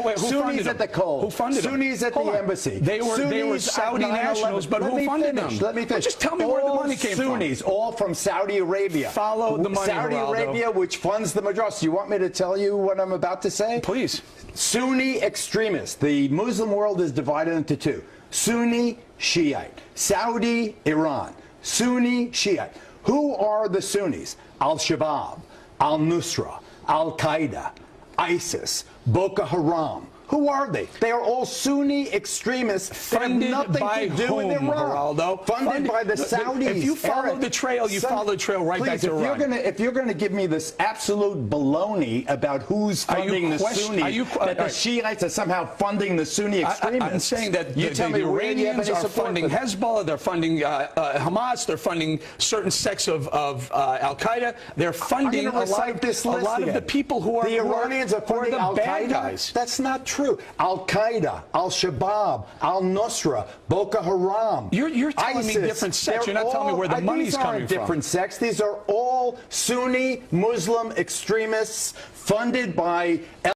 Wait, Sunnis at the Cove. Who funded them? Sunnis at the embassy. They were Saudi nationals, but who funded them? Let me finish. Well, just tell me where the money came from. Sunnis, all from Saudi Arabia. Follow the money, Saudi Geraldo. Arabia, which funds the madrasa. You want me to tell you what I'm about to say? Please. Sunni extremists. The Muslim world is divided into two. Sunni, Shiite. Saudi, Iran. Sunni, Shiite. Who are the Sunnis? Al-Shabaab, Al-Nusra, Al-Qaeda, ISIS, Boko Haram. Who are they? They are all Sunni extremists that have nothing to do with Iran. Geraldo? Funded by the Saudis. If you follow the trail, you follow the trail right back to Iran. If you're going to give me this absolute baloney about who's funding the Sunnis, that the Shiites are somehow funding the Sunni extremists, I'm saying that you tell me the Iranians are funding for Hezbollah, they're funding Hamas, they're funding certain sects of Al-Qaeda, they're funding a lot of the people who are the Iranians are funding the bad Al-Qaeda. guys. That's not true. Al-Qaeda, Al-Shabaab, Al-Nusra, Boko Haram, You're telling ISIS, me different sects. You're not telling me where the money's coming from. These aren't different sects. These are all Sunni Muslim extremists funded by